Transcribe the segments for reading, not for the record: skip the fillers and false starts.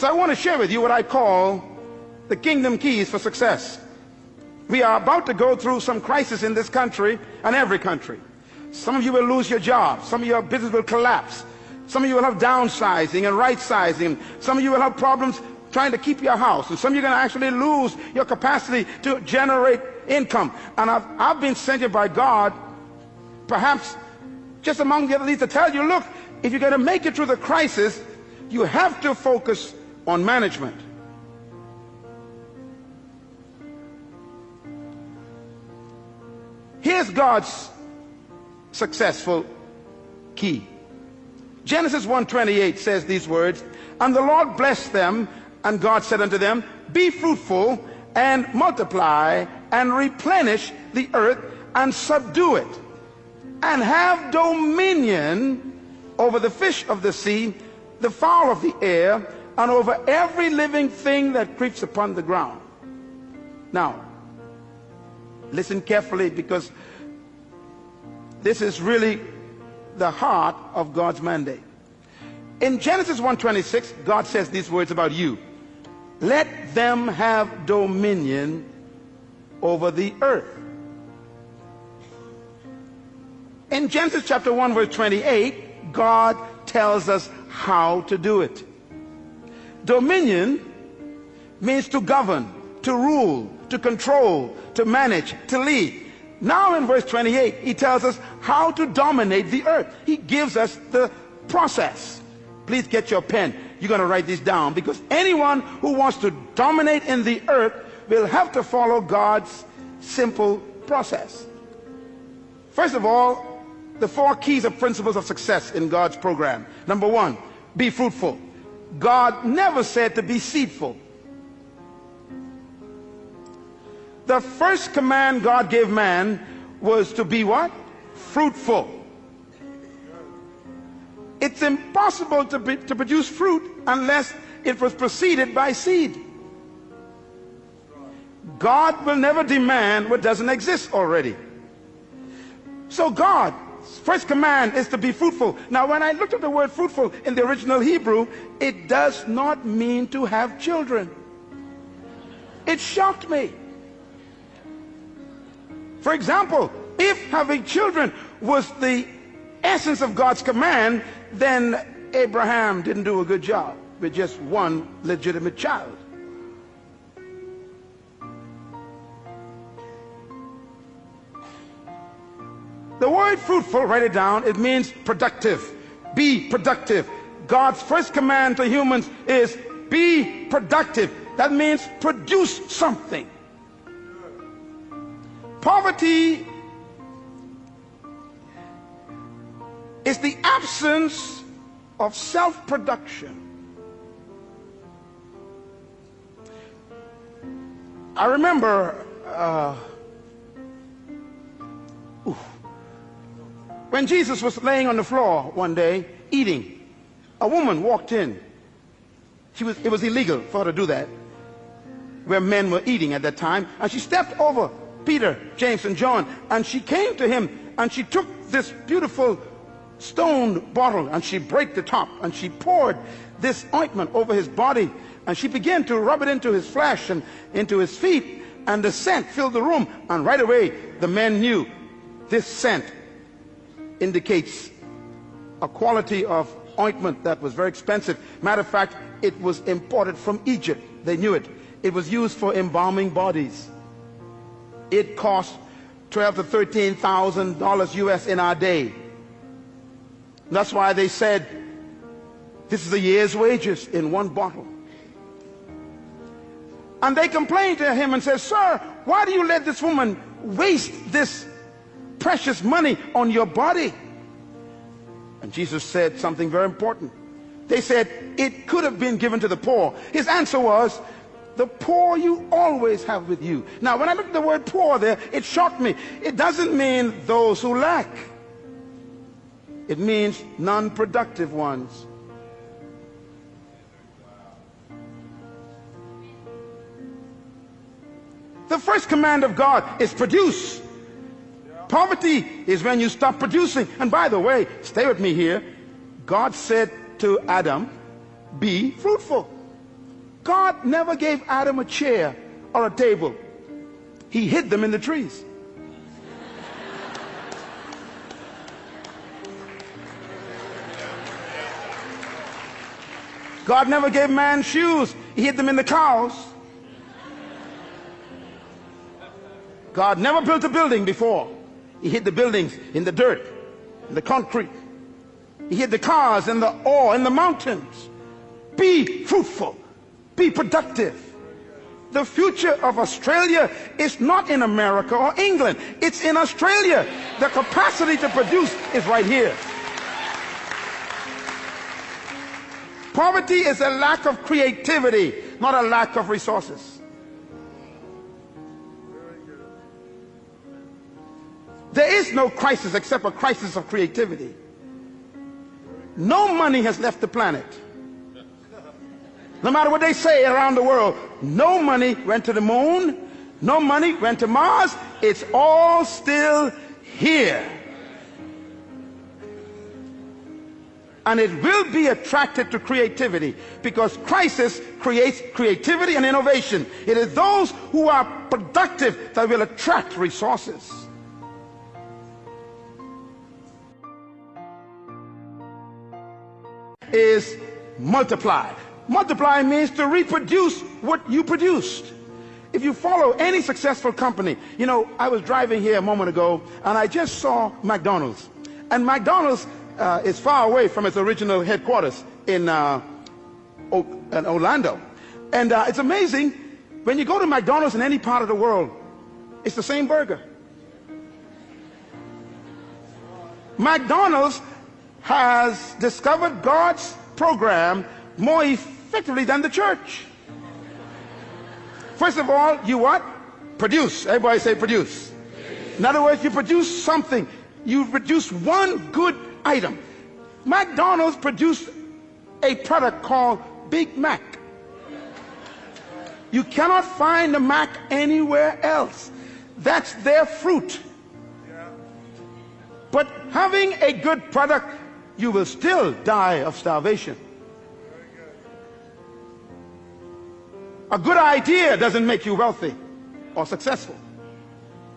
So I want to share with you what I call the kingdom keys for success. We are about to go through some crisis in this country and every country. Some of you will lose your job. Some of your business will collapse. Some of you will have downsizing and right sizing. Some of you will have problems trying to keep your house. And some of you are going to actually lose your capacity to generate income. And I've been sent here by God, perhaps just among the other leaders, to tell you, look, if you're going to make it through the crisis, you have to focus on management. Here's God's successful key. Genesis 1:28 says these words, and the Lord blessed them, and God said unto them, be fruitful and multiply and replenish the earth and subdue it, and have dominion over the fish of the sea, the fowl of the air, and over every living thing that creeps upon the ground. Now, listen carefully, because this is really the heart of God's mandate. In Genesis 1:26, God says these words about you. Let them have dominion over the earth. In Genesis chapter 1 verse 28, God tells us how to do it. Dominion means to govern, to rule, to control, to manage, to lead. Now in verse 28, he tells us how to dominate the earth. He gives us the process. Please get your pen. You're going to write this down, because anyone who wants to dominate in the earth will have to follow God's simple process. First of all, the 4 keys or principles of success in God's program. Number 1, be fruitful. God never said to be seedful. The first command God gave man was to be what? Fruitful. It's impossible to produce fruit unless it was preceded by seed. God will never demand what doesn't exist already. So God's first command is to be fruitful. Now, when I looked at the word fruitful in the original Hebrew, it does not mean to have children. It shocked me. For example, if having children was the essence of God's command, then Abraham didn't do a good job with just one legitimate child. The word fruitful, write it down, it means productive. Be productive. God's first command to humans is be productive. That means produce something. Poverty is the absence of self-production. I remember when Jesus was laying on the floor one day eating, a woman walked in. It was illegal for her to do that where men were eating at that time, and she stepped over Peter, James, and John, and she came to him, and she took this beautiful stone bottle, and she broke the top, and she poured this ointment over his body, and she began to rub it into his flesh and into his feet, and the scent filled the room. And right away the men knew this scent indicates a quality of ointment that was very expensive. Matter of fact, it was imported from Egypt. They knew it. It was used for embalming bodies. It cost $12,000 to $13,000 US in our day. That's why they said this is a year's wages in one bottle. And they complained to him and said, sir, why do you let this woman waste this precious money on your body? And Jesus said something very important. They said it could have been given to the poor. His answer was, the poor you always have with you. Now, when I looked at the word poor there, it shocked me. It doesn't mean those who lack. It means non-productive ones. The first command of God is produce. Poverty is when you stop producing. And by the way, stay with me here. God said to Adam, be fruitful. God never gave Adam a chair or a table. He hid them in the trees. God never gave man shoes. He hid them in the cows. God never built a building before. He hid the buildings in the dirt, in the concrete. He hid the cars in the ore, in the mountains. Be fruitful. Be productive. The future of Australia is not in America or England. It's in Australia. The capacity to produce is right here. Poverty is a lack of creativity, not a lack of resources. There is no crisis except a crisis of creativity. No money has left the planet. No matter what they say around the world, no money went to the moon, no money went to Mars. It's all still here. And it will be attracted to creativity, because crisis creates creativity and innovation. It is those who are productive that will attract resources. Is multiply. Multiply means to reproduce what you produced. If you follow any successful company, you know, I was driving here a moment ago and I just saw McDonald's. And McDonald's is far away from its original headquarters in Orlando. And it's amazing, when you go to McDonald's in any part of the world, it's the same burger. McDonald's has discovered God's program more effectively than the church. First of all, you what? Produce. Everybody say produce. In other words, you produce something. You produce one good item. McDonald's produced a product called Big Mac. You cannot find the Mac anywhere else. That's their fruit. But having a good product, you will still die of starvation. A good idea doesn't make you wealthy or successful.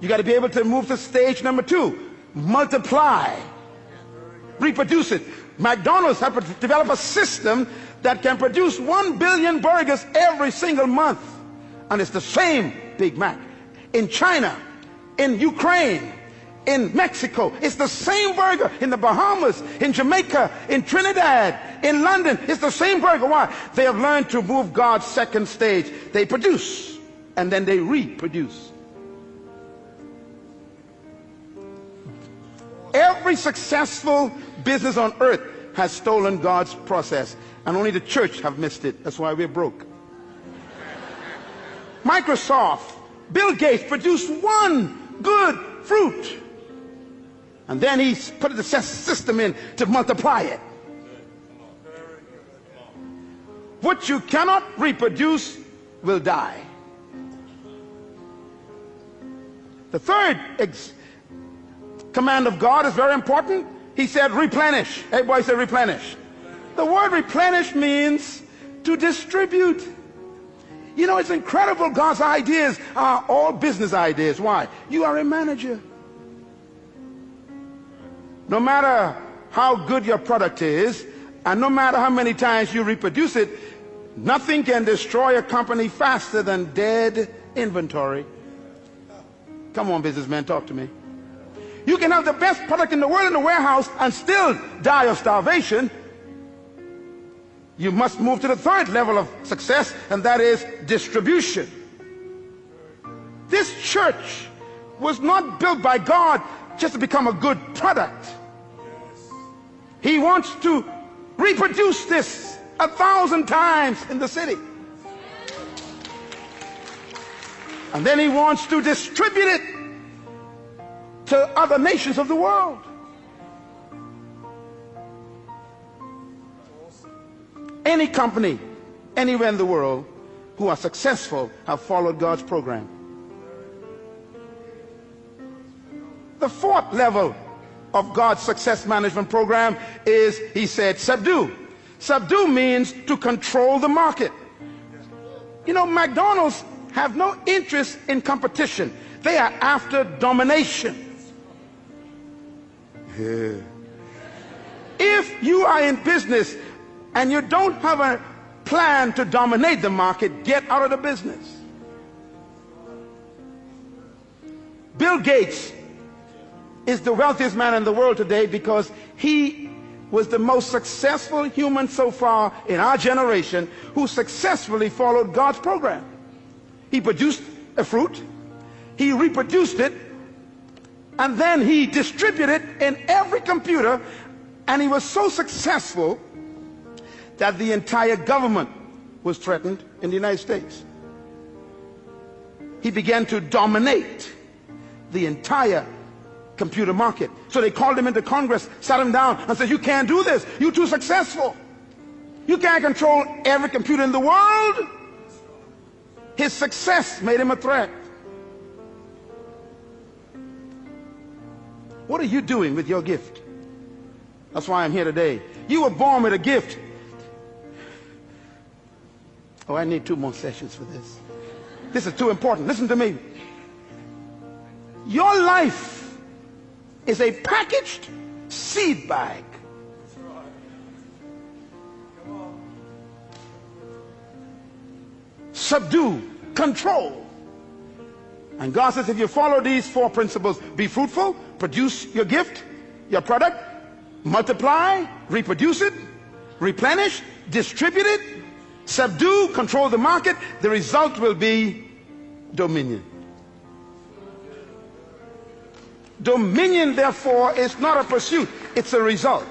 You got to be able to move to stage number 2. Multiply. Reproduce it. McDonald's have to develop a system that can produce 1 billion burgers every single month. And it's the same Big Mac. In China, in Ukraine, in Mexico, it's the same burger. In the Bahamas, in Jamaica, in Trinidad, in London, it's the same burger. Why? They have learned to move God's second stage. They produce and then they reproduce. Every successful business on earth has stolen God's process, and only the church have missed it. That's why we're broke. Microsoft, Bill Gates produced one good fruit, and then he put the system in to multiply it. What you cannot reproduce will die. The third command of God is very important. He said replenish. Everybody say replenish. The word replenish means to distribute. You know, it's incredible. God's ideas are all business ideas. Why? You are a manager. No matter how good your product is, and no matter how many times you reproduce it, nothing can destroy a company faster than dead inventory. Come on, businessmen, talk to me. You can have the best product in the world in the warehouse and still die of starvation. You must move to the third level of success, and that is distribution. This church was not built by God just to become a good product. He wants to reproduce this 1,000 times in the city. And then he wants to distribute it to other nations of the world. Any company, anywhere in the world, who are successful have followed God's program. The fourth level of God's success management program is, he said, subdue. Subdue means to control the market. You know, McDonald's have no interest in competition. They are after domination. Yeah. If you are in business and you don't have a plan to dominate the market, get out of the business. Bill Gates is the wealthiest man in the world today because he was the most successful human so far in our generation who successfully followed God's program. He produced a fruit, he reproduced it, and then he distributed it in every computer, and he was so successful that the entire government was threatened in the United States. He began to dominate the entire computer market. So they called him into Congress, sat him down, and said, "You can't do this. You're too successful. You can't control every computer in the world." His success made him a threat. What are you doing with your gift? That's why I'm here today. You were born with a gift. Oh, I need 2 more sessions for this. This is too important. Listen to me. Your life is a packaged seed bag. Subdue, control. And God says if you follow these 4 principles, be fruitful, produce your gift, your product, multiply, reproduce it, replenish, distribute it, subdue, control the market, the result will be dominion. Dominion, therefore, is not a pursuit, it's a result.